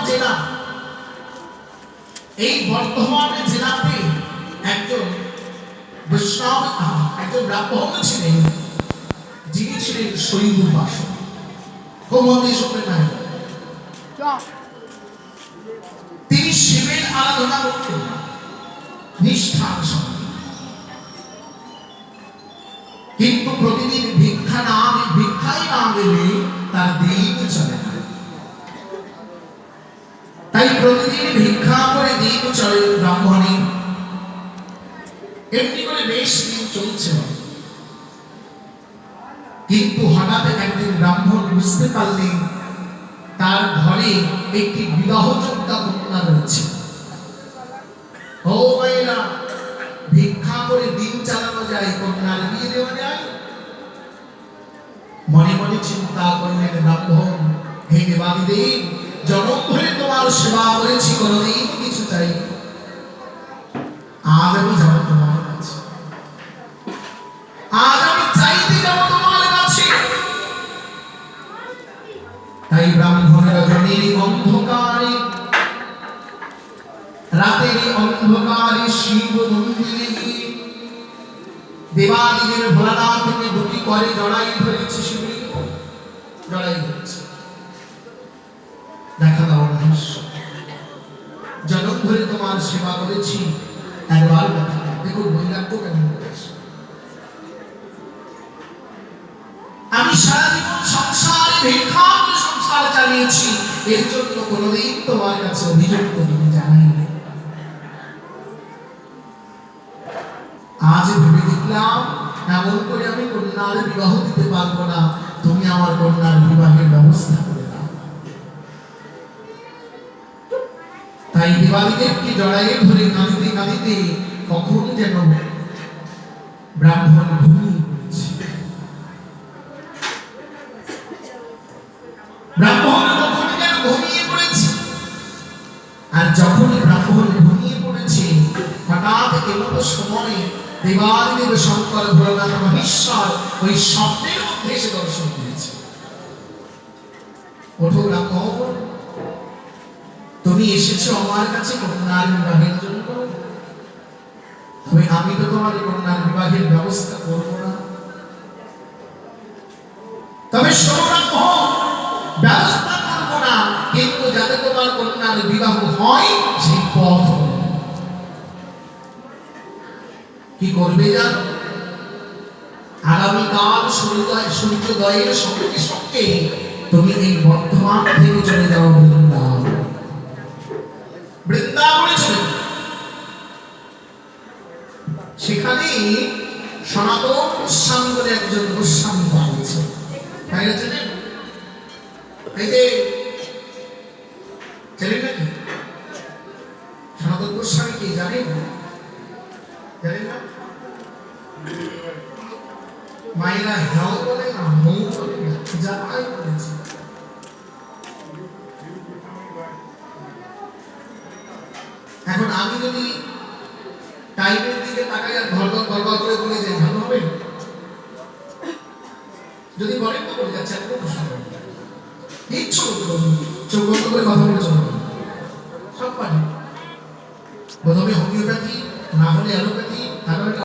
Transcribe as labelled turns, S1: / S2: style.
S1: জেলা, এই বর্ধমান জেলাতে একজন বৈষ্ণব একজন ব্রাহ্মণ ছিলেন, যিনি ছিলেন শৈববাসক। তিনি শিবের আরাধনা করতেন নিষ্ঠার সঙ্গে, কিন্তু প্রতিদিন ভিক্ষাই না গেলে তার দিন চলে না। তাই প্রতিদিন ভিক্ষা করে দিন চলে ব্রাহ্মণের। এমনি করে বেশ দিন চলছে, কিন্তু হঠাৎ একদিন ব্রাহ্মণ বুঝতে পারলেন তার ঘরে একটি বিবাহযোগ্যা কন্যা রয়েছে। ও মায়েরা, ভিক্ষা করে দিন চালানো যায়, কন্যার বিয়ে দেওয়া যায়? মনে মনে চিন্তা করলেন ব্রাহ্মণ, হে দেবাদিদেব, জনম ধরে তোমার সেবা করেছি, কোনদিন কিছু চাই, আজ আমি যাব তোমার কাছে, আজ আমি চাইতে যাব তোমার কাছে। তাই ব্রাহ্মণ রজনীর অন্ধকারে, রাতের অন্ধকারে শিব মন্দিরে গিয়ে দেবাদিদেব ভোলানাথকে দুটি করে জড়াই ধরেছে, শিবে জড়াই ধরেছে। দেখা দাও মহেশ্বর, জনম ধরে তোমার সেবা করেছি, একবার দেখা দাও। দেখুন বৈরাগ্য কেমন করেছে। আমি সারা জীবন সংসারে ভিক্ষা করে সংসার চালিয়েছি, এর জন্য কোনোদিন তোমার কাছে অভিযোগ করিনি, জানাইনি। আজ ভেবে দেখলাম এমন করে আমি কন্যার বিবাহ দিতে পারবো না, তুমি আমার কন্যার বিবাহের ব্যবস্থা করে দাও। তাই দেবাদিদেবকে জড়াইয়ে ধরে কাঁদিতে কাঁদিতে কখন যেন ব্রাহ্মণ ঘুমিয়ে পড়েছে। ব্রাহ্মণ কখন যেন ঘুমিয়ে পড়েছে, আর যখনই ব্রাহ্মণ ঘুমিয়ে পড়েছে, হঠাৎ এমন সময় দেবাদিদেব শঙ্কর ভোলানাথ মহেশ্বর ওই স্বপ্নের মধ্যে এসে দর্শন দিয়েছে। ওঠো ব্রাহ্মণ, তুমি এসেছো আমার কাছে কন্যার বিবাহের জন্য, তবে আমি তো তোমার কন্যার বিবাহের ব্যবস্থা করবো না। তবে শোনো ব্রাহ্মণ, ব্যবস্থা করবো না, কিন্তু যাতে তোমার কন্যার বিবাহ হয় সেই পথ কি করবে জানো? আগামীকাল সূর্যোদয়ের সঙ্গে সঙ্গে তুমি এই বর্ধমান থেকে চলে যাও বৃন্দাবন। বৃন্দাবনে চলে যাও, সেখানে সনাতন গোস্বামী বলে একজন গোস্বামী পাওয়া তাই জানেন? এই যে জানেন নাকি সনাতন গোস্বামী কি জানেন? জানেন না? মায়েরা হেও বলে না, মৌ বলে না, যা তাই বলেছে। এখন আমি যদি টাইমের দিকে তাকাই আর ঘর করে বলে যাই, ভালো হবে? যদি বলেন তো বলে যাচ্ছে, এত প্রশ্ন ইচ্ছু চোখ বন্ধ করে কথা বলে চলবে, সব পারে। প্রথমে হোমিওপ্যাথি, না হলে অ্যালোপ্যাথি, তারপরে